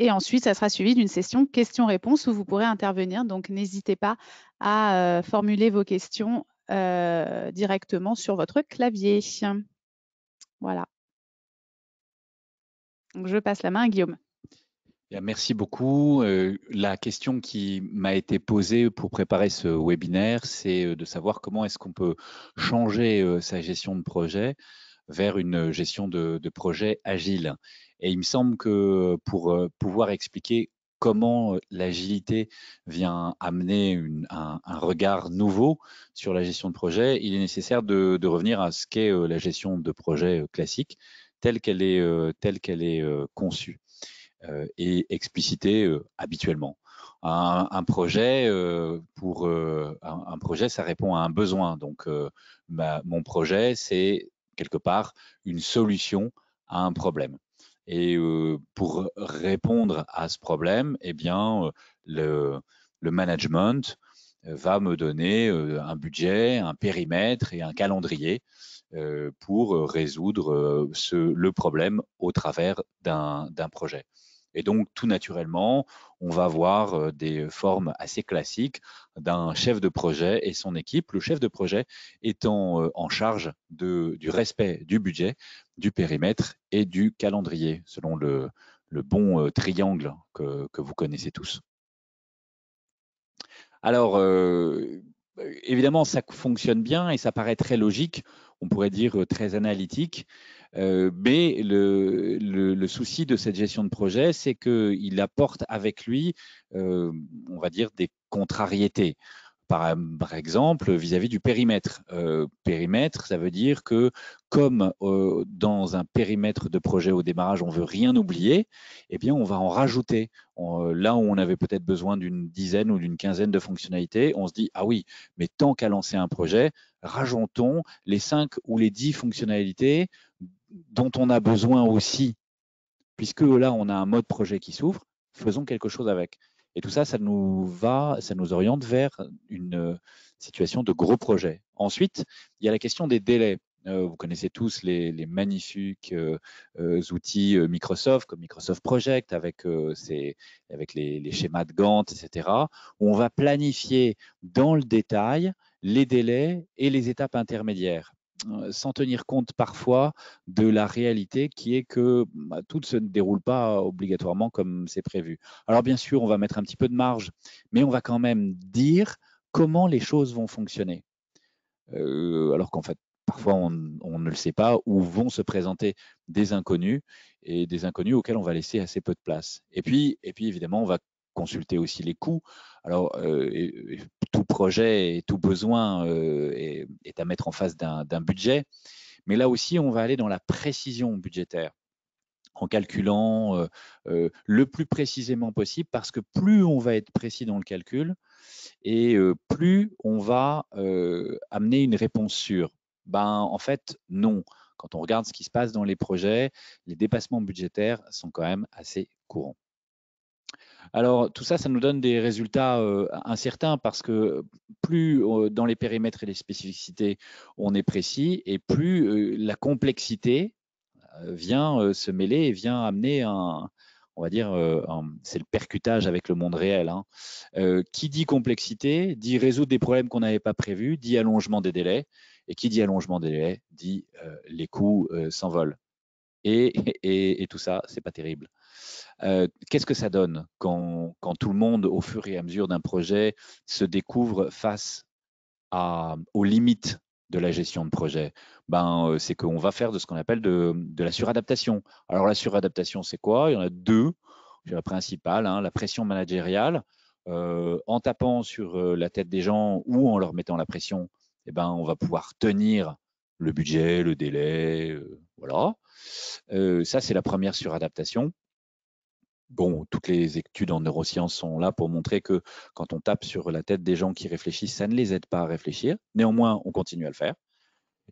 Et ensuite, ça sera suivi d'une session questions-réponses où vous pourrez intervenir. Donc, n'hésitez pas à formuler vos questions directement sur votre clavier. Voilà. Donc, je passe la main à Guillaume. Bien, merci beaucoup. La question qui m'a été posée pour préparer ce webinaire, c'est de savoir comment est-ce qu'on peut changer sa gestion de projet vers une gestion de projet agile. Et il me semble que pour pouvoir expliquer comment l'agilité vient amener un regard nouveau sur la gestion de projet, il est nécessaire de revenir à ce qu'est la gestion de projet classique, telle qu'elle est conçue et explicitée habituellement. Un projet, un projet, ça répond à un besoin. Donc, mon projet, c'est quelque part une solution à un problème. Et pour répondre à ce problème, eh bien, le management va me donner un budget, un périmètre et un calendrier pour résoudre le problème au travers d'un projet. Et donc, tout naturellement, on va avoir des formes assez classiques d'un chef de projet et son équipe, le chef de projet étant en charge du respect du budget, du périmètre et du calendrier, selon le bon triangle que vous connaissez tous. Alors, évidemment, ça fonctionne bien et ça paraît très logique, on pourrait dire très analytique, mais le souci de cette gestion de projet, c'est qu'il apporte avec lui, on va dire, des contrariétés. Par exemple, vis-à-vis du périmètre. Périmètre, ça veut dire que comme dans un périmètre de projet au démarrage, on veut rien oublier, eh bien, on va en rajouter. Là où on avait peut-être besoin d'une dizaine ou d'une quinzaine de fonctionnalités, on se dit, ah oui, mais tant qu'à lancer un projet, rajoutons les 5 ou les 10 fonctionnalités dont on a besoin aussi, puisque là, on a un mode projet qui s'ouvre, faisons quelque chose avec. Et tout ça, ça nous oriente vers une situation de gros projet. Ensuite, il y a la question des délais. Vous connaissez tous les magnifiques outils Microsoft, comme Microsoft Project, avec les schémas de Gantt, etc., où on va planifier dans le détail les délais et les étapes intermédiaires, sans tenir compte parfois de la réalité qui est que tout ne se déroule pas obligatoirement comme c'est prévu. Alors bien sûr, on va mettre un petit peu de marge, mais on va quand même dire comment les choses vont fonctionner. Alors qu'en fait, parfois on ne le sait pas, ou vont se présenter des inconnus, et des inconnus auxquels on va laisser assez peu de place. Et puis évidemment, on va consulter aussi les coûts. Alors, tout projet et tout besoin est à mettre en face d'un budget, mais là aussi, on va aller dans la précision budgétaire en calculant le plus précisément possible, parce que plus on va être précis dans le calcul et plus on va amener une réponse sûre. En fait, non. Quand on regarde ce qui se passe dans les projets, les dépassements budgétaires sont quand même assez courants. Alors, tout ça, ça nous donne des résultats incertains, parce que plus dans les périmètres et les spécificités, on est précis, et plus la complexité vient se mêler et vient amener on va dire, c'est le percutage avec le monde réel, hein. Qui dit complexité dit résoudre des problèmes qu'on n'avait pas prévus, dit allongement des délais, et qui dit allongement des délais dit les coûts s'envolent. Et tout ça, c'est pas terrible. Qu'est-ce que ça donne quand tout le monde, au fur et à mesure d'un projet, se découvre face aux limites de la gestion de projet? C'est qu'on va faire de ce qu'on appelle de la suradaptation. Alors la suradaptation, c'est quoi? Il y en a deux, je dirais, principales, hein. La pression managériale, en tapant sur la tête des gens ou en leur mettant la pression, on va pouvoir tenir le budget, le délai, voilà. Ça, c'est la première suradaptation. Bon, toutes les études en neurosciences sont là pour montrer que quand on tape sur la tête des gens qui réfléchissent, ça ne les aide pas à réfléchir. Néanmoins, on continue à le faire.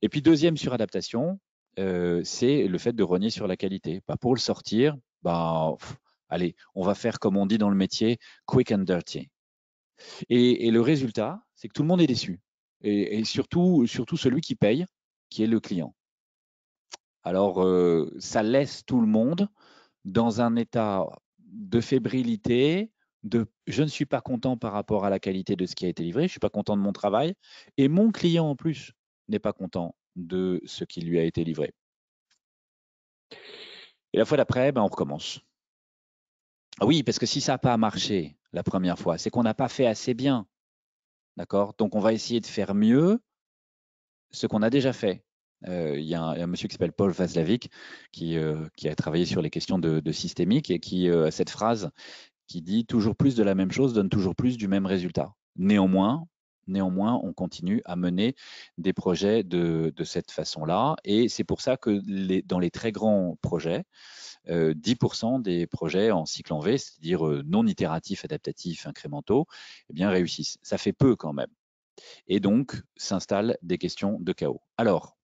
Et puis, deuxième suradaptation, c'est le fait de rogner sur la qualité. Pour le sortir, allez, on va faire, comme on dit dans le métier, quick and dirty. Et le résultat, c'est que tout le monde est déçu. Et surtout celui qui paye, qui est le client. Alors, ça laisse tout le monde dans un état de fébrilité, de je ne suis pas content par rapport à la qualité de ce qui a été livré, je ne suis pas content de mon travail, et mon client en plus n'est pas content de ce qui lui a été livré. Et la fois d'après, ben, on recommence. Oui, parce que si ça n'a pas marché la première fois, c'est qu'on n'a pas fait assez bien. D'accord? Donc, on va essayer de faire mieux ce qu'on a déjà fait. Il y a un monsieur qui s'appelle Paul Václavic qui a travaillé sur les questions de systémique et qui a cette phrase qui dit toujours plus de la même chose donne toujours plus du même résultat. Néanmoins, on continue à mener des projets de cette façon-là. Et c'est pour ça que dans les très grands projets, 10% des projets en cycle en V, c'est-à-dire non itératifs, adaptatifs, incrémentaux, eh bien, réussissent. Ça fait peu quand même. Et donc, s'installent des questions de chaos. Alors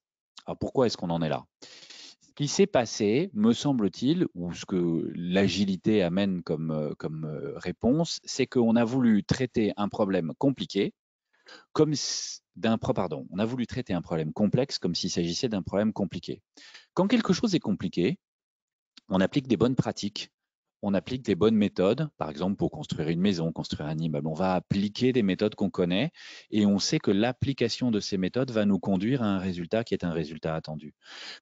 pourquoi est-ce qu'on en est là? Ce qui s'est passé, me semble-t-il, ou ce que l'agilité amène comme réponse, c'est qu'on a voulu traiter un problème compliqué comme on a voulu traiter un problème complexe comme s'il s'agissait d'un problème compliqué. Quand quelque chose est compliqué, on applique des bonnes pratiques, on applique des bonnes méthodes. Par exemple, pour construire une maison, construire un immeuble, on va appliquer des méthodes qu'on connaît et on sait que l'application de ces méthodes va nous conduire à un résultat qui est un résultat attendu.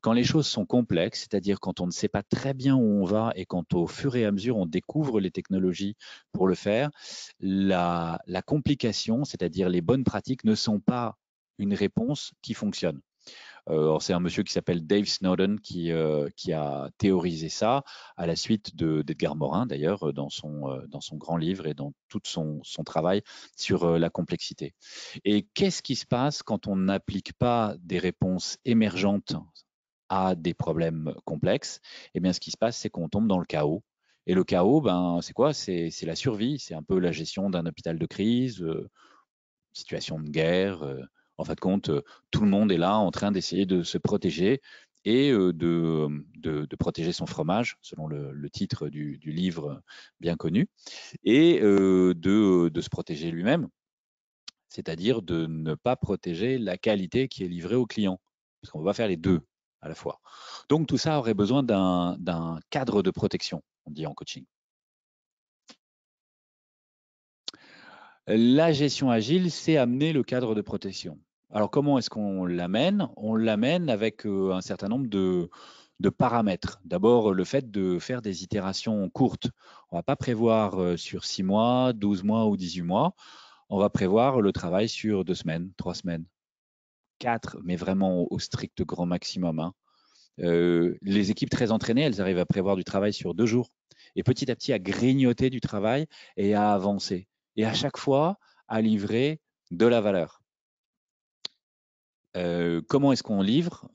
Quand les choses sont complexes, c'est-à-dire quand on ne sait pas très bien où on va et quand au fur et à mesure on découvre les technologies pour le faire, la complication, c'est-à-dire les bonnes pratiques, ne sont pas une réponse qui fonctionne. C'est un monsieur qui s'appelle Dave Snowden qui a théorisé ça à la suite d'Edgar Morin, d'ailleurs, dans son grand livre et dans tout son travail sur la complexité. Et qu'est-ce qui se passe quand on n'applique pas des réponses émergentes à des problèmes complexes? Eh bien, ce qui se passe, c'est qu'on tombe dans le chaos. Et le chaos, ben, c'est quoi? C'est la survie. C'est un peu la gestion d'un hôpital de crise, situation de guerre. En fin de compte, tout le monde est là en train d'essayer de se protéger et de protéger son fromage, selon le titre du livre bien connu, et de se protéger lui-même, c'est-à-dire de ne pas protéger la qualité qui est livrée au client, parce qu'on ne va pas faire les deux à la fois. Donc tout ça aurait besoin d'un cadre de protection, on dit en coaching. La gestion agile, c'est amener le cadre de protection. Alors, comment est-ce qu'on l'amène? On l'amène avec un certain nombre de paramètres. D'abord, le fait de faire des itérations courtes. On ne va pas prévoir sur 6 mois, 12 mois ou 18 mois. On va prévoir le travail sur 2 semaines, 3 semaines, 4, mais vraiment au strict grand maximum, hein. Les équipes très entraînées, elles arrivent à prévoir du travail sur 2 jours et petit à petit à grignoter du travail et à avancer. Et à chaque fois, à livrer de la valeur. Comment est-ce qu'on livre?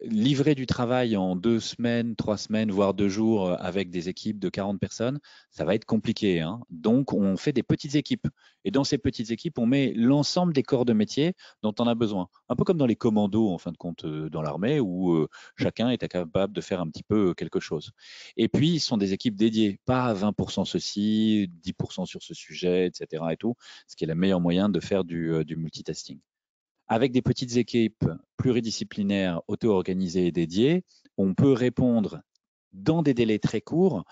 Livrer du travail en 2 semaines, 3 semaines, voire 2 jours avec des équipes de 40 personnes, ça va être compliqué, hein. Donc, on fait des petites équipes. Et dans ces petites équipes, on met l'ensemble des corps de métier dont on a besoin. Un peu comme dans les commandos, en fin de compte, dans l'armée, où chacun est capable de faire un petit peu quelque chose. Et puis, ce sont des équipes dédiées, pas à 20% ceci, 10% sur ce sujet, etc. et tout, ce qui est le meilleur moyen de faire du multitasking. Avec des petites équipes pluridisciplinaires, auto-organisées et dédiées, on peut répondre dans des délais très courts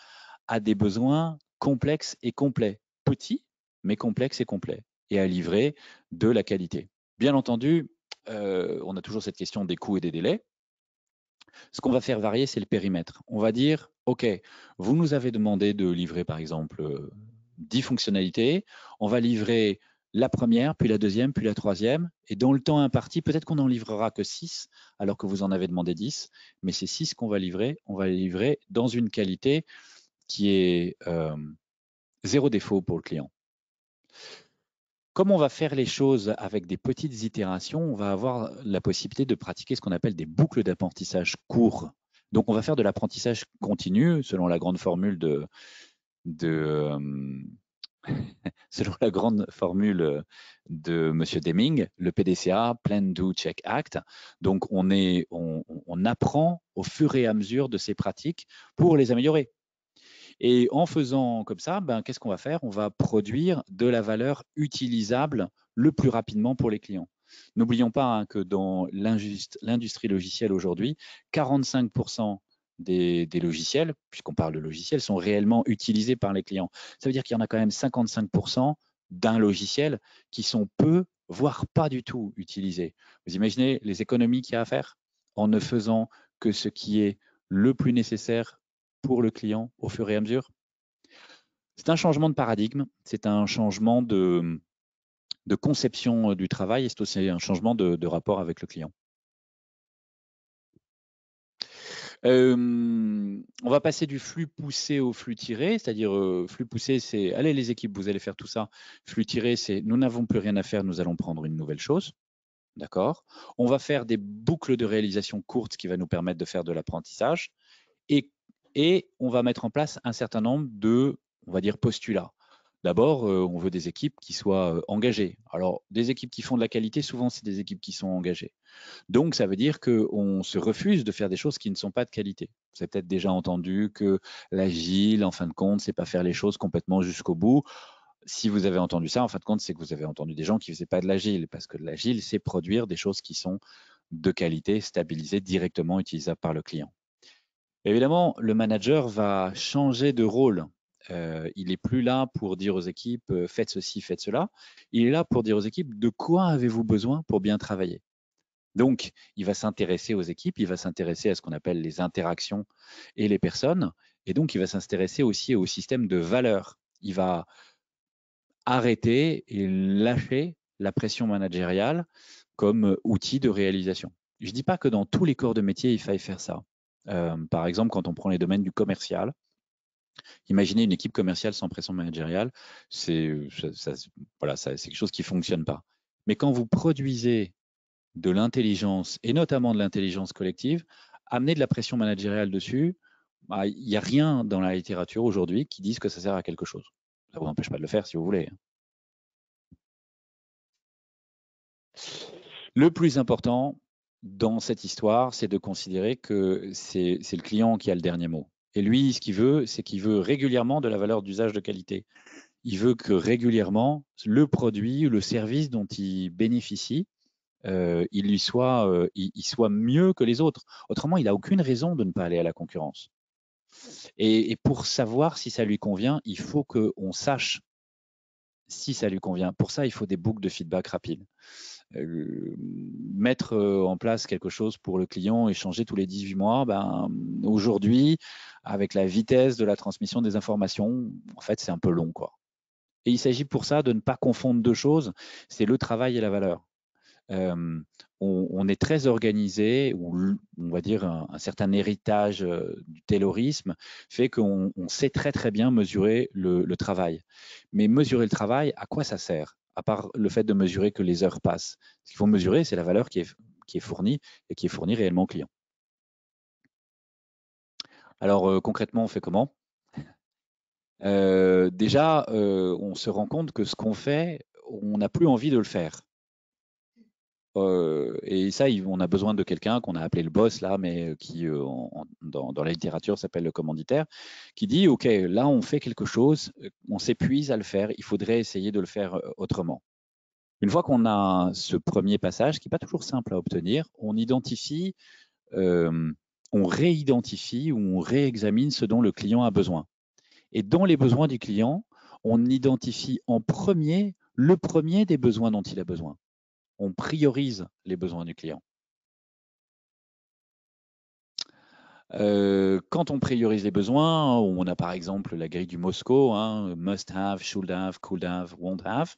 à des besoins complexes et complets. Petits, mais complexes et complets. Et à livrer de la qualité. Bien entendu, on a toujours cette question des coûts et des délais. Ce qu'on va faire varier, c'est le périmètre. On va dire, OK, vous nous avez demandé de livrer, par exemple, 10 fonctionnalités. On va livrer la première, puis la deuxième, puis la troisième. Et dans le temps imparti, peut-être qu'on n'en livrera que 6, alors que vous en avez demandé 10. Mais ces 6 qu'on va livrer, on va les livrer dans une qualité qui est zéro défaut pour le client. Comme on va faire les choses avec des petites itérations, on va avoir la possibilité de pratiquer ce qu'on appelle des boucles d'apprentissage courts. Donc, on va faire de l'apprentissage continu, selon la grande formule selon la grande formule de M. Deming, le PDCA, Plan, Do, Check, Act. Donc, on apprend au fur et à mesure de ces pratiques pour les améliorer. Et en faisant comme ça, qu'est-ce qu'on va faire? On va produire de la valeur utilisable le plus rapidement pour les clients. N'oublions pas que dans l'industrie logicielle aujourd'hui, 45% des logiciels, puisqu'on parle de logiciels, sont réellement utilisés par les clients. Ça veut dire qu'il y en a quand même 55% d'un logiciel qui sont peu, voire pas du tout utilisés. Vous imaginez les économies qu'il y a à faire en ne faisant que ce qui est le plus nécessaire pour le client au fur et à mesure? C'est un changement de paradigme, c'est un changement de conception du travail et c'est aussi un changement de rapport avec le client. On va passer du flux poussé au flux tiré, c'est-à-dire flux poussé, c'est allez les équipes, vous allez faire tout ça. Flux tiré, c'est nous n'avons plus rien à faire, nous allons prendre une nouvelle chose. D'accord? On va faire des boucles de réalisation courtes, ce qui va nous permettre de faire de l'apprentissage. Et, et on va mettre en place un certain nombre de, on va dire, postulats. D'abord, on veut des équipes qui soient engagées. Alors, des équipes qui font de la qualité, souvent, c'est des équipes qui sont engagées. Donc, ça veut dire qu'on se refuse de faire des choses qui ne sont pas de qualité. Vous avez peut-être déjà entendu que l'agile, en fin de compte, c'est pas faire les choses complètement jusqu'au bout. Si vous avez entendu ça, en fin de compte, c'est que vous avez entendu des gens qui ne faisaient pas de l'agile, parce que l'agile, c'est produire des choses qui sont de qualité, stabilisées, directement utilisables par le client. Évidemment, le manager va changer de rôle. Il n'est plus là pour dire aux équipes faites ceci, faites cela. Il est là pour dire aux équipes de quoi avez-vous besoin pour bien travailler. Donc, il va s'intéresser aux équipes, il va s'intéresser à ce qu'on appelle les interactions et les personnes, et donc il va s'intéresser aussi au système de valeurs. Il va arrêter et lâcher la pression managériale comme outil de réalisation. Je ne dis pas que dans tous les corps de métier, il faille faire ça. Par exemple, quand on prend les domaines du commercial, imaginez une équipe commerciale sans pression managériale, c'est voilà, c'est quelque chose qui ne fonctionne pas. Mais quand vous produisez de l'intelligence, et notamment de l'intelligence collective, amener de la pression managériale dessus, bah, il n'y a rien dans la littérature aujourd'hui qui dise que ça sert à quelque chose. Ça ne vous empêche pas de le faire si vous voulez. Le plus important dans cette histoire, c'est de considérer que c'est le client qui a le dernier mot. Et lui, ce qu'il veut, c'est qu'il veut régulièrement de la valeur d'usage de qualité. Il veut que régulièrement, le produit ou le service dont il bénéficie, il soit mieux que les autres. Autrement, il n'a aucune raison de ne pas aller à la concurrence. Et pour savoir si ça lui convient, il faut qu'on sache si ça lui convient. Pour ça, il faut des boucles de feedback rapides. Mettre en place quelque chose pour le client et changer tous les 18 mois, ben, aujourd'hui, avec la vitesse de la transmission des informations, en fait, c'est un peu long, quoi. Et il s'agit pour ça de ne pas confondre deux choses, c'est le travail et la valeur. On est très organisé, ou on va dire un certain héritage du taylorisme fait qu'on sait très très bien mesurer le travail. Mais mesurer le travail, à quoi ça sert? À part le fait de mesurer que les heures passent. Ce qu'il faut mesurer, c'est la valeur qui est fournie et qui est fournie réellement au client. Alors concrètement, on fait comment? Déjà, on se rend compte que ce qu'on fait, on n'a plus envie de le faire. Et ça, on a besoin de quelqu'un qu'on a appelé le boss là, mais qui dans la littérature s'appelle le commanditaire, qui dit OK, là on fait quelque chose, on s'épuise à le faire, il faudrait essayer de le faire autrement. Une fois qu'on a ce premier passage, qui n'est pas toujours simple à obtenir, on identifie, on réidentifie ou on réexamine ce dont le client a besoin. Et dans les besoins du client, on identifie en premier le premier des besoins dont il a besoin. On priorise les besoins du client. Quand on priorise les besoins, on a par exemple la grille du Moscow, hein, must have, should have, could have, won't have.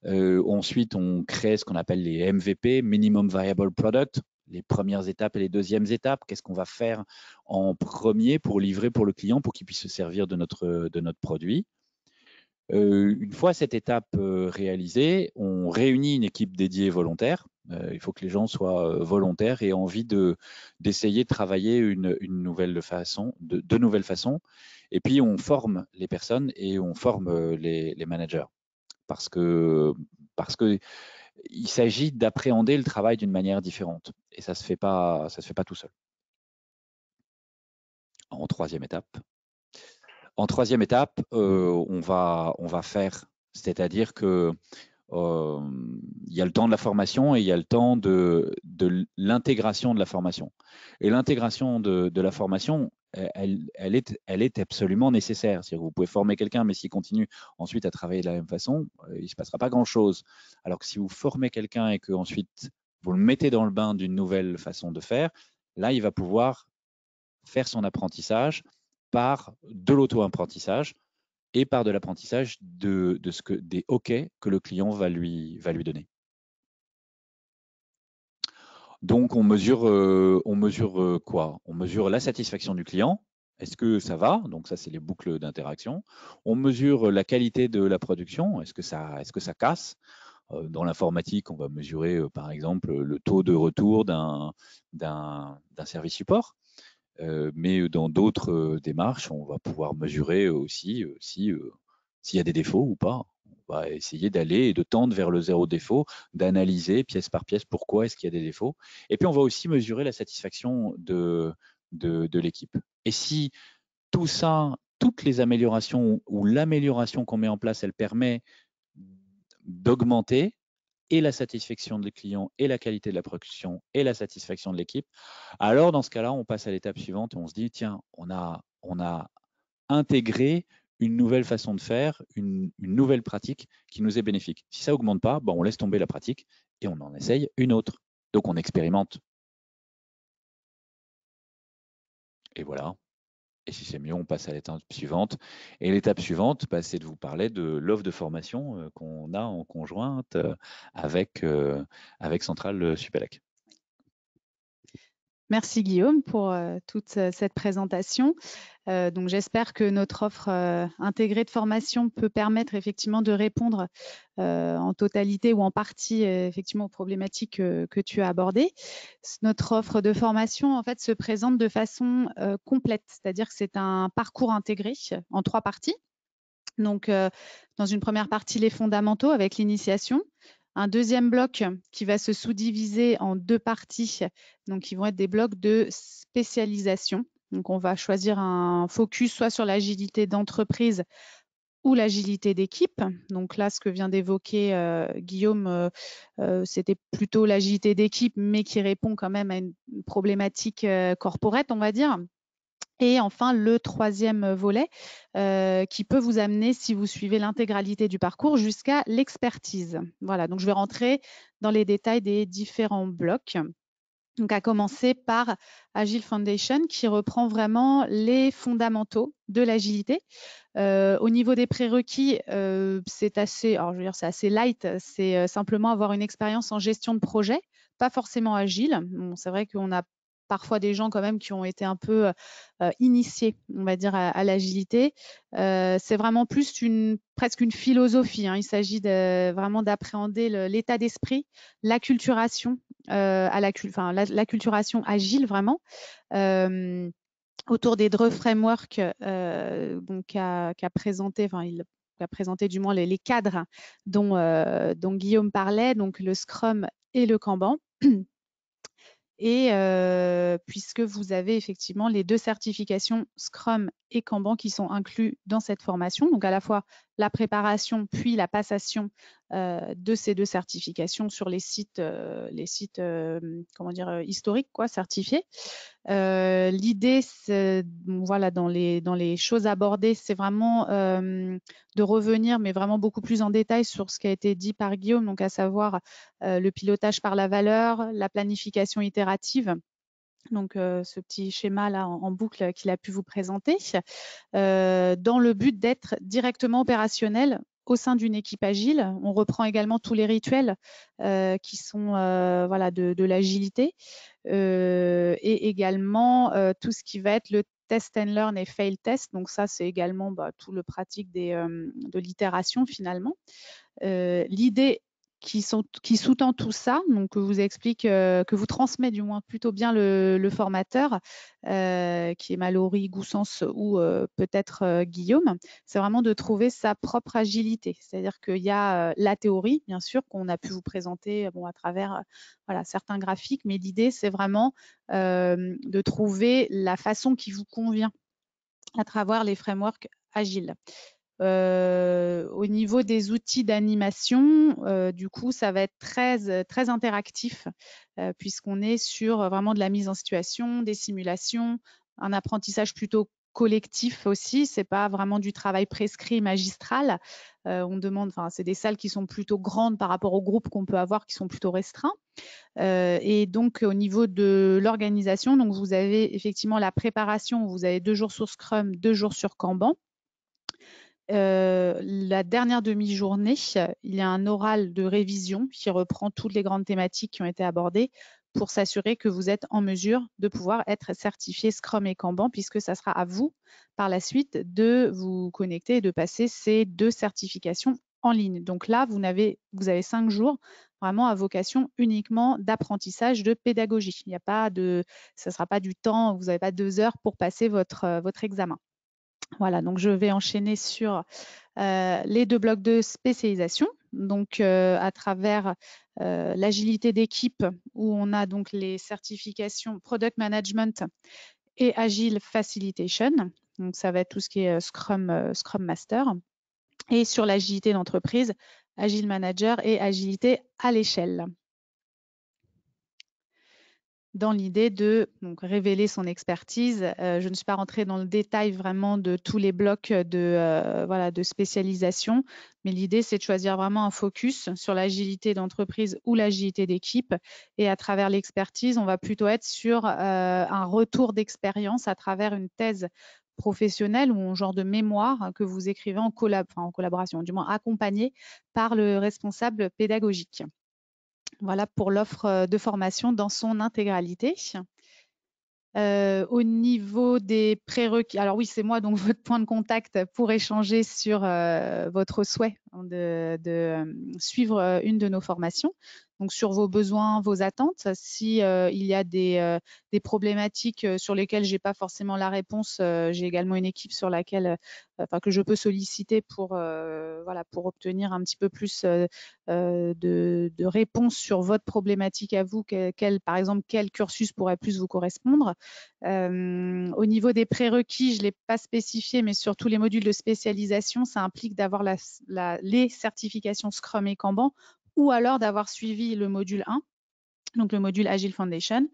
Ensuite, on crée ce qu'on appelle les MVP, Minimum Viable Product, les premières étapes et les deuxièmes étapes. Qu'est-ce qu'on va faire en premier pour livrer pour le client pour qu'il puisse se servir de notre produit? Une fois cette étape réalisée, on réunit une équipe dédiée volontaire. Il faut que les gens soient volontaires et aient envie d'essayer de travailler une nouvelle façon, de nouvelles façons. Et puis on forme les personnes et on forme les managers parce que il s'agit d'appréhender le travail d'une manière différente et ça se fait pas tout seul. En troisième étape, on va faire, c'est-à-dire que il y a le temps de la formation et il y a le temps de l'intégration de la formation. Et l'intégration de la formation, elle est absolument nécessaire. C'est-à-dire que vous pouvez former quelqu'un, mais s'il continue ensuite à travailler de la même façon, il ne se passera pas grand-chose. Alors que si vous formez quelqu'un et qu'ensuite vous le mettez dans le bain d'une nouvelle façon de faire, là, il va pouvoir faire son apprentissage par de l'auto-apprentissage et par de l'apprentissage des OK que le client va lui donner. Donc, on mesure quoi? On mesure la satisfaction du client. Est-ce que ça va? Donc, ça, c'est les boucles d'interaction. On mesure la qualité de la production. Est-ce que ça casse? Dans l'informatique, on va mesurer, par exemple, le taux de retour d'un service support. Mais dans d'autres démarches, on va pouvoir mesurer aussi s'il y a des défauts ou pas. On va essayer d'aller et de tendre vers le zéro défaut, d'analyser pièce par pièce pourquoi est-ce qu'il y a des défauts. Et puis, on va aussi mesurer la satisfaction de l'équipe. Et si tout ça, toutes les améliorations ou l'amélioration qu'on met en place, elle permet d'augmenter et la satisfaction des clients et la qualité de la production et la satisfaction de l'équipe, alors dans ce cas-là, on passe à l'étape suivante et on se dit, tiens, on a intégré une nouvelle façon de faire, une nouvelle pratique qui nous est bénéfique. Si ça augmente pas, on laisse tomber la pratique et on en essaye une autre. Donc on expérimente. Et voilà. Et si c'est mieux, on passe à l'étape suivante. Et l'étape suivante, c'est de vous parler de l'offre de formation qu'on a en conjointe avec Centrale Supélec. Merci Guillaume pour toute cette présentation. Donc j'espère que notre offre intégrée de formation peut permettre effectivement de répondre en totalité ou en partie effectivement aux problématiques que tu as abordées. Notre offre de formation en fait se présente de façon complète, c'est-à-dire que c'est un parcours intégré en 3 parties. Donc dans une première partie, les fondamentaux avec l'initiation. Un deuxième bloc qui va se sous-diviser en 2 parties, donc qui vont être des blocs de spécialisation. Donc, on va choisir un focus soit sur l'agilité d'entreprise ou l'agilité d'équipe. Donc là, ce que vient d'évoquer Guillaume, c'était plutôt l'agilité d'équipe, mais qui répond quand même à une problématique corporate, on va dire. Et enfin, le troisième volet qui peut vous amener, si vous suivez l'intégralité du parcours, jusqu'à l'expertise. Voilà, donc je vais rentrer dans les détails des différents blocs. Donc, à commencer par Agile Foundation, qui reprend vraiment les fondamentaux de l'agilité. Au niveau des prérequis, c'est assez, alors je veux dire, c'est assez light. C'est simplement avoir une expérience en gestion de projet, pas forcément agile. Bon, c'est vrai qu'on a parfois des gens quand même qui ont été un peu initiés, on va dire, à l'agilité. C'est vraiment plus presque une philosophie. Hein. Il s'agit vraiment d'appréhender l'état d'esprit, l'acculturation l'acculturation agile vraiment. Autour des DRE Framework qu'a présenté, il a présenté du moins les cadres dont Guillaume parlait, donc le Scrum et le Kanban. Et puisque vous avez effectivement les 2 certifications Scrum et Kanban qui sont inclus dans cette formation, donc à la fois la préparation puis la passation de ces 2 certifications sur les sites historiques, certifiés. L'idée, voilà, dans les choses abordées, c'est vraiment de revenir, mais vraiment beaucoup plus en détail sur ce qui a été dit par Guillaume, donc à savoir le pilotage par la valeur, la planification itérative. Donc, ce petit schéma-là en boucle qu'il a pu vous présenter, dans le but d'être directement opérationnel au sein d'une équipe agile. On reprend également tous les rituels qui sont de l'agilité et également tout ce qui va être le test and learn et fail test. Donc ça, c'est également tout le pratique de l'itération finalement. L'idée qui sous-tend tout ça, donc que vous explique, que vous transmet du moins plutôt bien le formateur, qui est Mallory, Goussens ou peut-être Guillaume, c'est vraiment de trouver sa propre agilité. C'est-à-dire qu'il y a la théorie, bien sûr, qu'on a pu vous présenter à travers certains graphiques, mais l'idée, c'est vraiment de trouver la façon qui vous convient à travers les frameworks agiles. Au niveau des outils d'animation, du coup, ça va être très interactif puisqu'on est sur vraiment de la mise en situation, des simulations, un apprentissage plutôt collectif aussi. C'est pas vraiment du travail prescrit magistral. On demande, enfin, c'est des salles qui sont plutôt grandes par rapport aux groupes qu'on peut avoir qui sont plutôt restreints. Et donc, au niveau de l'organisation, donc vous avez effectivement la préparation. Vous avez 2 jours sur Scrum, 2 jours sur Kanban. La dernière demi-journée, il y a un oral de révision qui reprend toutes les grandes thématiques qui ont été abordées pour s'assurer que vous êtes en mesure de pouvoir être certifié Scrum et Kanban, puisque ça sera à vous par la suite de vous connecter et de passer ces 2 certifications en ligne. Donc là, vous avez 5 jours vraiment à vocation uniquement d'apprentissage, de pédagogie. Il n'y a pas de, ça ne sera pas du temps, vous n'avez pas 2 heures pour passer votre examen. Voilà, donc je vais enchaîner sur les 2 blocs de spécialisation. Donc, à travers l'agilité d'équipe, où on a donc les certifications Product Management et Agile Facilitation. Donc, ça va être tout ce qui est Scrum Master. Et sur l'agilité d'entreprise, Agile Manager et agilité à l'échelle, dans l'idée de donc, révéler son expertise. Je ne suis pas rentrée dans le détail vraiment de tous les blocs de spécialisation, mais l'idée, c'est de choisir vraiment un focus sur l'agilité d'entreprise ou l'agilité d'équipe. Et à travers l'expertise, on va plutôt être sur un retour d'expérience à travers une thèse professionnelle ou un genre de mémoire que vous écrivez en collaboration, du moins accompagné par le responsable pédagogique. Voilà pour l'offre de formation dans son intégralité. Au niveau des prérequis, alors oui, c'est moi donc votre point de contact pour échanger sur votre souhait de suivre une de nos formations. Donc sur vos besoins, vos attentes. Si il y a des problématiques sur lesquelles j'ai pas forcément la réponse, j'ai également une équipe sur laquelle, que je peux solliciter pour pour obtenir un petit peu plus de réponses sur votre problématique à vous. Par exemple, quel cursus pourrait plus vous correspondre? Au niveau des prérequis, je ne l'ai pas spécifié, mais sur tous les modules de spécialisation, ça implique d'avoir les certifications Scrum et Kanban, ou alors d'avoir suivi le module 1, donc le module Agile Foundation,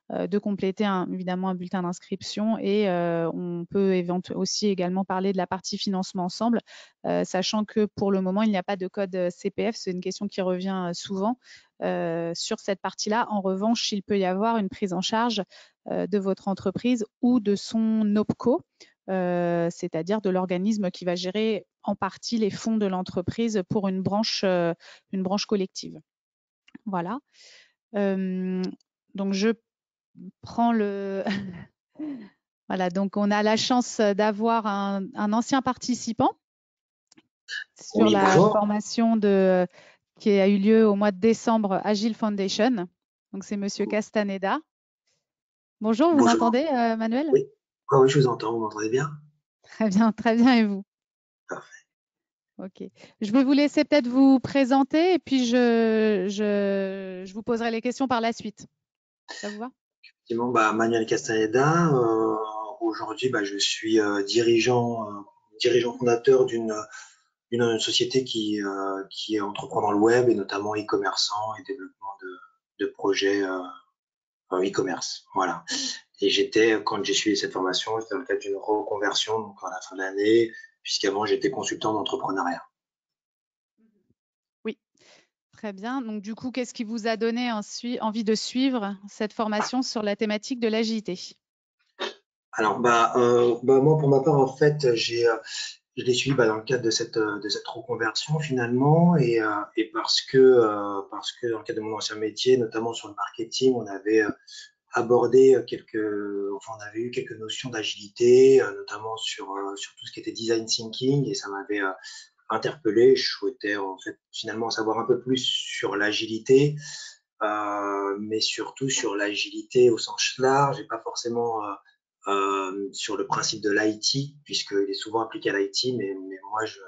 de compléter évidemment un bulletin d'inscription, et on peut aussi également parler de la partie financement ensemble, sachant que pour le moment, il n'y a pas de code CPF. C'est une question qui revient souvent sur cette partie-là. En revanche, il peut y avoir une prise en charge de votre entreprise ou de son OPCO, c'est-à-dire de l'organisme qui va gérer en partie les fonds de l'entreprise pour une branche collective. Voilà. Donc, je prends le… Voilà, donc on a la chance d'avoir un ancien participant sur Oui, la bonjour. formation qui a eu lieu au mois de décembre, Agile Foundation. Donc, c'est Monsieur Castaneda. Bonjour, vous Bonjour. m'entendez, Manuel? Oui. Ah oui, je vous entends. Vous m'entendez bien? Très bien, et vous? Parfait. Ok. Je vais vous laisser peut-être vous présenter et puis je vous poserai les questions par la suite. Ça vous va? Effectivement, Manuel Castaneda. Aujourd'hui, je suis dirigeant fondateur d'une société qui entreprend dans le web et notamment e-commerçant et développement de projets e-commerce. Voilà. Et quand j'ai suivi cette formation, j'étais dans le cadre d'une reconversion, donc à la fin de l'année, puisqu'avant j'étais consultant d'entrepreneuriat. Oui, très bien. Donc, du coup, qu'est-ce qui vous a donné envie de suivre cette formation sur la thématique de l'agilité? Alors, moi, pour ma part, en fait, je l'ai suivi dans le cadre de cette reconversion finalement, et parce que dans le cadre de mon ancien métier, notamment sur le marketing, on avait abordé on avait eu quelques notions d'agilité, notamment sur tout ce qui était design thinking, et ça m'avait interpellé. Je souhaitais en fait finalement en savoir un peu plus sur l'agilité, mais surtout sur l'agilité au sens large et pas forcément sur le principe de l'IT, puisqu'il est souvent appliqué à l'IT, mais moi je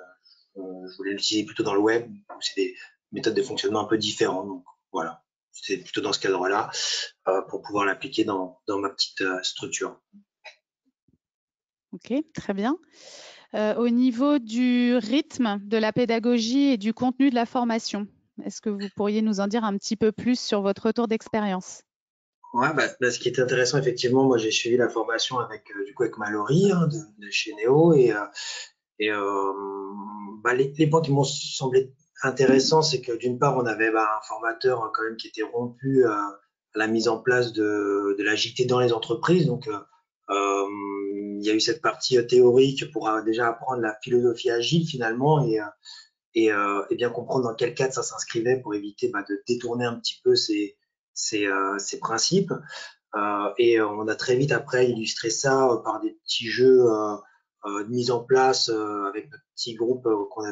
voulais l'utiliser plutôt dans le web, où c'est des méthodes de fonctionnement un peu différentes. Donc voilà, c'est plutôt dans ce cadre-là pour pouvoir l'appliquer dans ma petite structure. Ok, très bien. Au niveau du rythme de la pédagogie et du contenu de la formation, est-ce que vous pourriez nous en dire un petit peu plus sur votre retour d'expérience? Ouais, ce qui est intéressant, effectivement, moi j'ai suivi la formation avec du coup avec Mallory de chez Neo les points qui m'ont semblé intéressants, c'est que d'une part on avait un formateur quand même qui était rompu à la mise en place de l'agilité dans les entreprises, donc il y a eu cette partie théorique pour déjà apprendre la philosophie agile finalement et bien comprendre dans quel cadre ça s'inscrivait pour éviter de détourner un petit peu ces principes. On a très vite après illustré ça par des petits jeux de mise en place avec notre petit groupe qu'on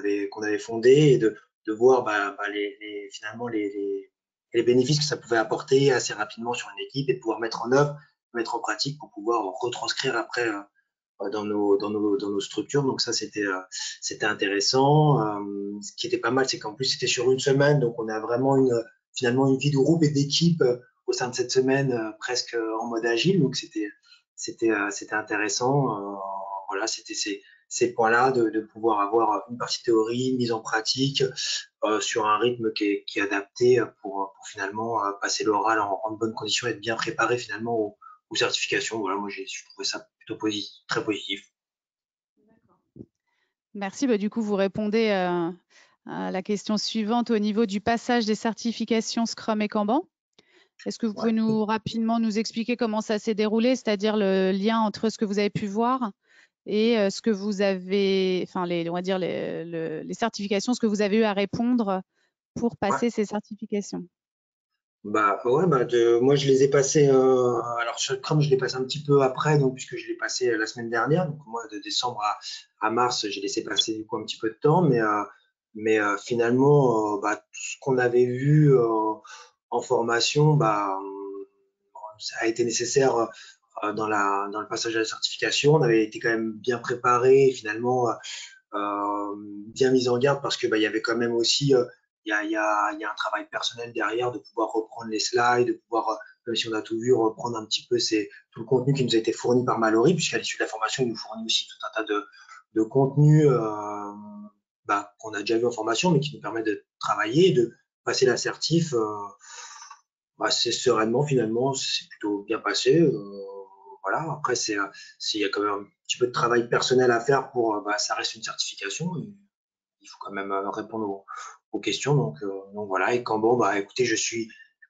avait fondé et de voir finalement les bénéfices que ça pouvait apporter assez rapidement sur une équipe et de pouvoir mettre en œuvre, mettre en pratique pour pouvoir retranscrire après dans nos structures. Donc ça, c'était intéressant. Ce qui était pas mal, c'est qu'en plus, c'était sur une semaine. Donc on a vraiment finalement une vie de groupe et d'équipe au sein de cette semaine presque en mode agile. Donc c'était intéressant. Voilà, c'était ces points-là de pouvoir avoir une partie théorie, mise en pratique sur un rythme qui est adapté pour finalement passer l'oral en bonnes conditions et être bien préparé finalement aux certifications. Voilà, moi j'ai trouvé ça plutôt très positif. Merci. Du coup, vous répondez à la question suivante au niveau du passage des certifications Scrum et Kanban. Est-ce que vous pouvez rapidement nous expliquer comment ça s'est déroulé, c'est-à-dire le lien entre ce que vous avez pu voir et ce que vous avez, enfin on va dire les certifications, ce que vous avez eu à répondre pour passer ces certifications? Moi je les ai passés. Alors sur Scrum, je l'ai passé un petit peu après, donc puisque je l'ai passé la semaine dernière. Donc moi de décembre à mars, j'ai laissé passer du coup un petit peu de temps, finalement, tout ce qu'on avait vu en formation, ça a été nécessaire dans le passage à la certification. On avait été quand même bien préparé, finalement bien mis en garde parce que il y avait quand même aussi il y a un travail personnel derrière de pouvoir reprendre les slides, de pouvoir même si on a tout vu, reprendre un petit peu tout le contenu qui nous a été fourni par Mallory, puisqu'à l'issue de la formation, il nous fournit aussi tout un tas de contenus qu'on a déjà vu en formation, mais qui nous permet de travailler, de passer l'assertif assez sereinement finalement. C'est plutôt bien passé. Voilà. Après, il y a quand même un petit peu de travail personnel à faire pour, ça reste une certification. Et il faut quand même répondre aux questions. Donc voilà. Et Kanban, écoutez,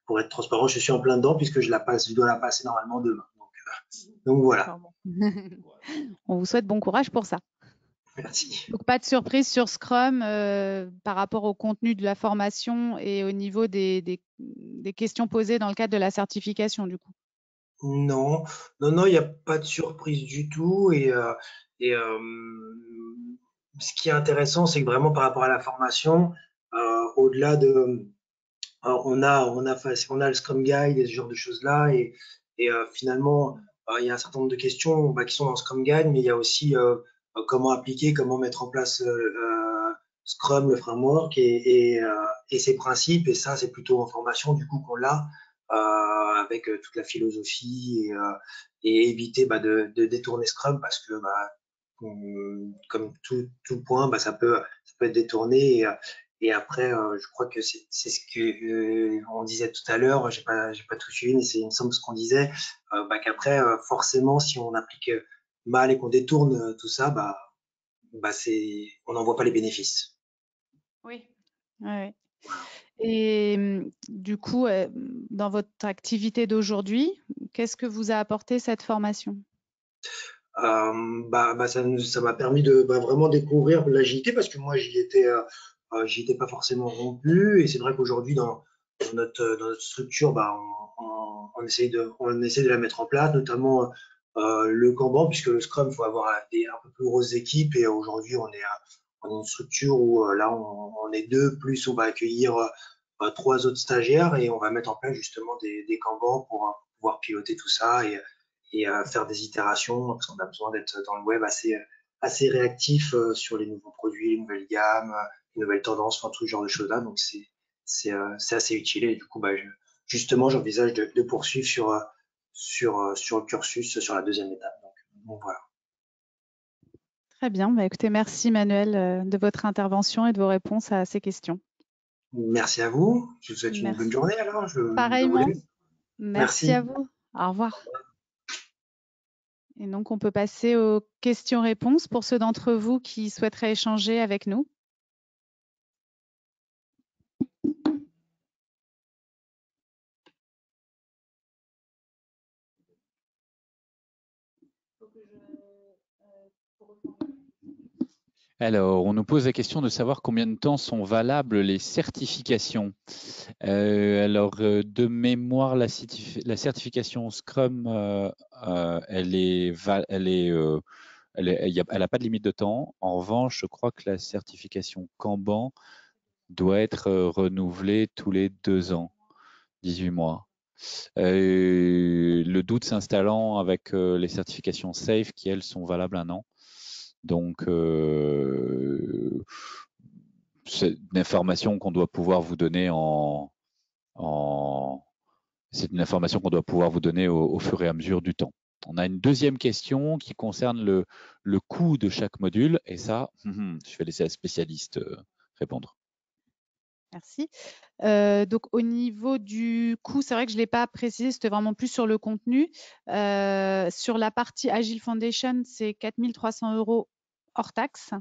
pour être transparent, je suis en plein dedans puisque je dois la passer normalement demain. Donc voilà. On vous souhaite bon courage pour ça. Merci. Donc, pas de surprise sur Scrum par rapport au contenu de la formation et au niveau des questions posées dans le cadre de la certification, du coup. Non, non, il n'y a pas de surprise du tout. Et ce qui est intéressant, c'est que vraiment par rapport à la formation, au-delà de, on a le Scrum Guide et ce genre de choses-là, et finalement, il y a un certain nombre de questions qui sont dans le Scrum Guide, mais il y a aussi comment appliquer, comment mettre en place Scrum, le framework et ses principes. Et ça, c'est plutôt en formation du coup qu'on l'a avec toute la philosophie et éviter de détourner Scrum parce que comme tout point, ça peut être détourné. Et après, je crois que c'est ce que on disait tout à l'heure. J'ai pas tout suivi, mais il me semble ce qu'on disait, qu'après, forcément, si on applique mal et qu'on détourne tout ça, on n'en voit pas les bénéfices. Oui. Ouais. Et du coup, dans votre activité d'aujourd'hui, qu'est-ce que vous a apporté cette formation? Ça m'a permis de vraiment découvrir l'agilité parce que moi j'y étais pas forcément rompu, et c'est vrai qu'aujourd'hui dans notre structure on essaie de la mettre en place, notamment le Kanban, puisque le Scrum, il faut avoir un peu plus grosses équipes, et aujourd'hui on est une structure où là on est deux, plus on va accueillir 3 autres stagiaires, et on va mettre en place justement des Kanban pour pouvoir piloter tout ça et faire des itérations, parce qu'on a besoin d'être dans le web assez réactif sur les nouveaux produits, les nouvelles gammes, les nouvelles tendances, tout ce genre de choses-là. Donc c'est assez utile, et du coup justement j'envisage de poursuivre sur le cursus, sur la deuxième étape. Donc voilà. Très bien. Bah, écoutez, merci Manuel de votre intervention et de vos réponses à ces questions. Merci à vous. Je vous souhaite une bonne Merci. journée alors. Je vous Pareillement. laisse. Merci à Merci. vous. Au revoir. Et donc, on peut passer aux questions-réponses pour ceux d'entre vous qui souhaiteraient échanger avec nous. Alors, on nous pose la question de savoir combien de temps sont valables les certifications. De mémoire, la certification Scrum, elle n'a pas de limite de temps. En revanche, je crois que la certification Kanban doit être renouvelée tous les 2 ans, 18 mois. Le doute s'installant avec les certifications SAFE qui, elles, sont valables 1 an. Donc, c'est une information qu'on doit pouvoir vous donner c'est une information qu'on doit pouvoir vous donner au fur et à mesure du temps. On a une deuxième question qui concerne le coût de chaque module. Et ça, je vais laisser la spécialiste répondre. Merci. Donc, au niveau du coût, c'est vrai que je ne l'ai pas précisé, c'était vraiment plus sur le contenu. Sur la partie Agile Foundation, c'est 4 300 € hors taxe.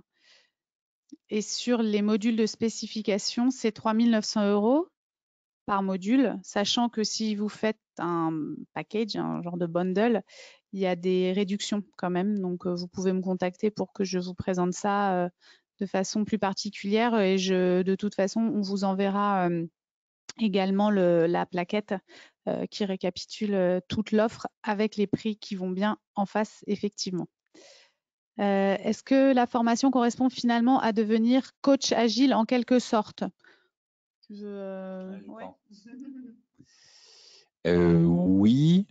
Et sur les modules de spécification, c'est 3 900 € par module, sachant que si vous faites un package, un genre de bundle, il y a des réductions quand même. Donc, vous pouvez me contacter pour que je vous présente ça de façon plus particulière. Et de toute façon, on vous enverra également la plaquette qui récapitule toute l'offre avec les prix qui vont bien en face, effectivement. Est-ce que la formation correspond finalement à devenir coach agile en quelque sorte? Oui.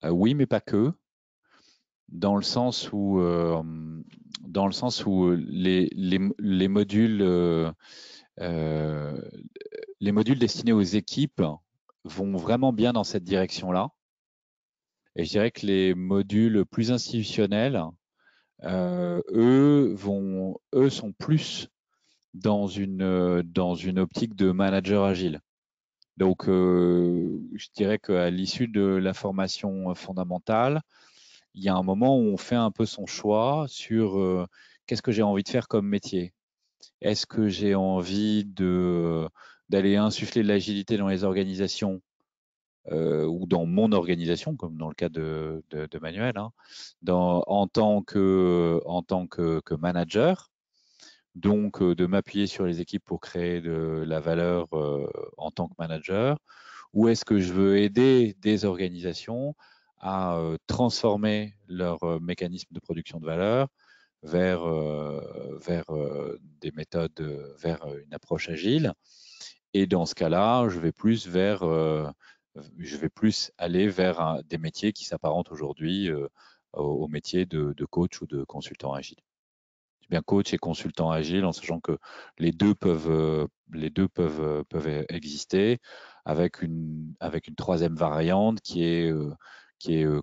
Oui, mais pas que. Dans le sens où les modules destinés aux équipes vont vraiment bien dans cette direction-là. Et je dirais que les modules plus institutionnels, eux sont plus dans une optique de manager agile. Donc, je dirais qu'à l'issue de la formation fondamentale, il y a un moment où on fait un peu son choix sur qu'est-ce que j'ai envie de faire comme métier. Est-ce que j'ai envie d'aller insuffler de l'agilité dans les organisations ou dans mon organisation, comme dans le cas de Manuel, hein, en tant que manager, donc de m'appuyer sur les équipes pour créer de la valeur en tant que manager, ou est-ce que je veux aider des organisations à transformer leur mécanisme de production de valeur vers des méthodes, vers une approche agile. Et dans ce cas-là, je vais plus aller vers des métiers qui s'apparentent aujourd'hui au métier de coach ou de consultant agile. Bien coach et consultant agile, en sachant que les deux peuvent exister, avec une troisième variante qui est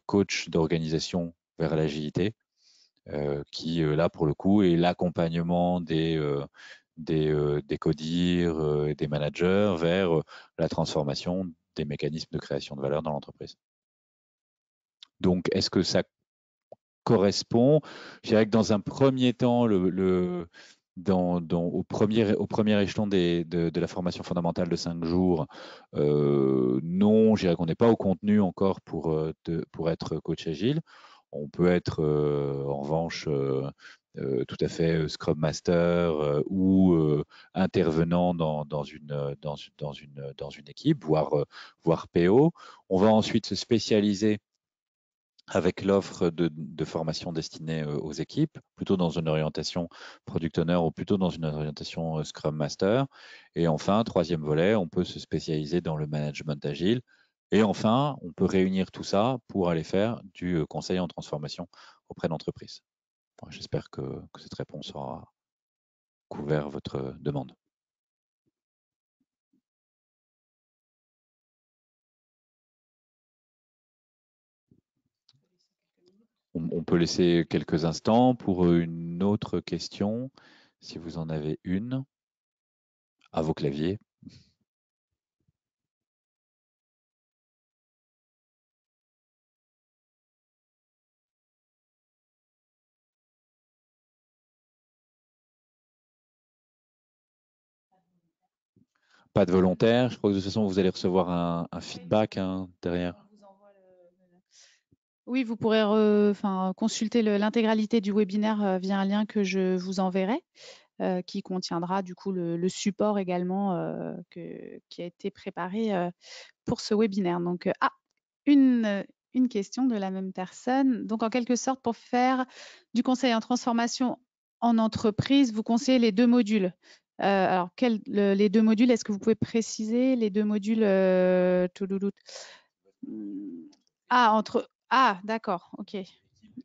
coach d'organisation vers l'agilité, qui là pour le coup est l'accompagnement des codir et des managers vers la transformation des mécanismes de création de valeur dans l'entreprise. Donc, est-ce que ça correspond? Je dirais que dans un premier temps, au premier échelon de la formation fondamentale de 5 jours, non, je dirais qu'on n'est pas au contenu encore pour être coach agile. On peut être en revanche tout à fait Scrum Master ou intervenant dans une équipe, voire PO. On va ensuite se spécialiser avec l'offre de formation destinée aux équipes, plutôt dans une orientation Product Owner ou plutôt dans une orientation Scrum Master. Et enfin, troisième volet, on peut se spécialiser dans le management agile. Et enfin, on peut réunir tout ça pour aller faire du conseil en transformation auprès d'entreprises. Bon, j'espère que cette réponse aura couvert votre demande. On peut laisser quelques instants pour une autre question, si vous en avez une, à vos claviers. Pas de volontaire. Je crois que de toute façon, vous allez recevoir un feedback derrière. Oui, vous pourrez consulter l'intégralité du webinaire via un lien que je vous enverrai, qui contiendra du coup le support également qui a été préparé pour ce webinaire. Donc, une question de la même personne. Donc, en quelque sorte, pour faire du conseil en transformation en entreprise, vous conseillez les deux modules. Alors, les deux modules, est-ce que vous pouvez préciser les deux modules d'accord, ok.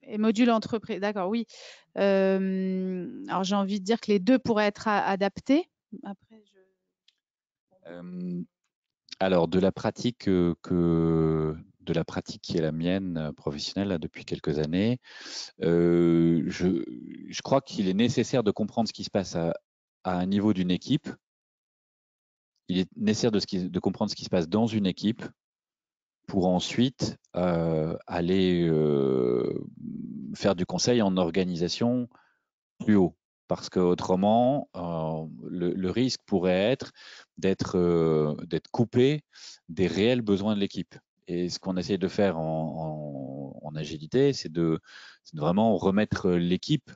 Et module entreprise, d'accord, oui. Alors, j'ai envie de dire que les deux pourraient être adaptés. Après, Alors, de la pratique qui est la mienne professionnelle là, depuis quelques années, je crois qu'il est nécessaire de comprendre ce qui se passe à un niveau d'une équipe. Il est nécessaire de comprendre ce qui se passe dans une équipe pour ensuite aller faire du conseil en organisation plus haut. Parce qu'autrement, le risque pourrait être d'être coupé des réels besoins de l'équipe. Et ce qu'on essaie de faire en agilité, c'est de vraiment remettre l'équipe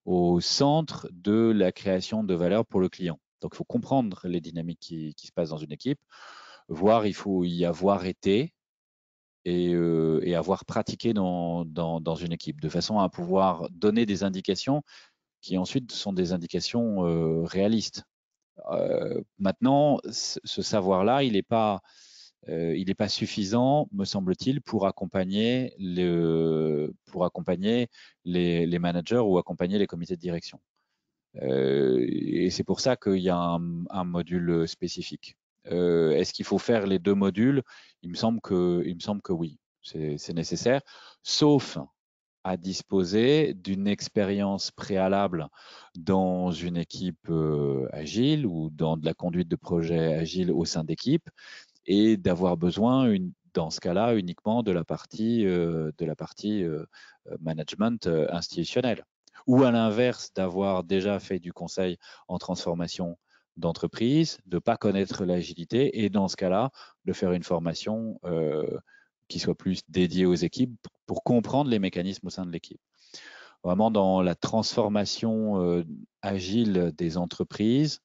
au centre de la création de valeur pour le client. Donc, il faut comprendre les dynamiques qui se passent dans une équipe, voire il faut y avoir été et avoir pratiqué dans une équipe, de façon à pouvoir donner des indications qui ensuite sont des indications réalistes. Maintenant, ce savoir-là, il n'est pas suffisant, me semble-t-il, pour accompagner les managers ou accompagner les comités de direction. Et c'est pour ça qu'il y a un module spécifique. Est-ce qu'il faut faire les deux modules? Il me semble que oui, c'est nécessaire, sauf à disposer d'une expérience préalable dans une équipe agile ou dans de la conduite de projet agile au sein d'équipes et d'avoir besoin, dans ce cas-là, uniquement de la partie management institutionnel. Ou à l'inverse, d'avoir déjà fait du conseil en transformation d'entreprise, de ne pas connaître l'agilité et dans ce cas-là, de faire une formation qui soit plus dédiée aux équipes pour comprendre les mécanismes au sein de l'équipe. Vraiment dans la transformation agile des entreprises,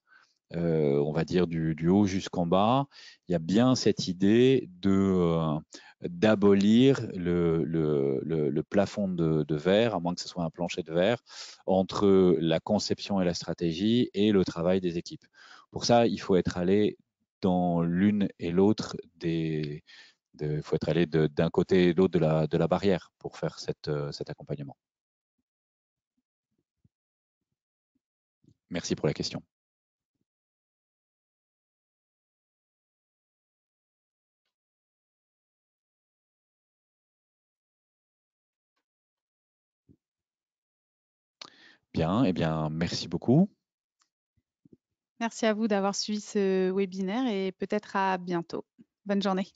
on va dire du haut jusqu'en bas, il y a bien cette idée d'abolir le plafond de verre, à moins que ce soit un plancher de verre, entre la conception et la stratégie et le travail des équipes. Pour ça, il faut être allé dans l'une et l'autre il faut être allé d'un côté et de l'autre de la barrière pour faire cet accompagnement. Merci pour la question. Bien, eh bien, merci beaucoup. merci à vous d'avoir suivi ce webinaire et peut-être à bientôt. Bonne journée.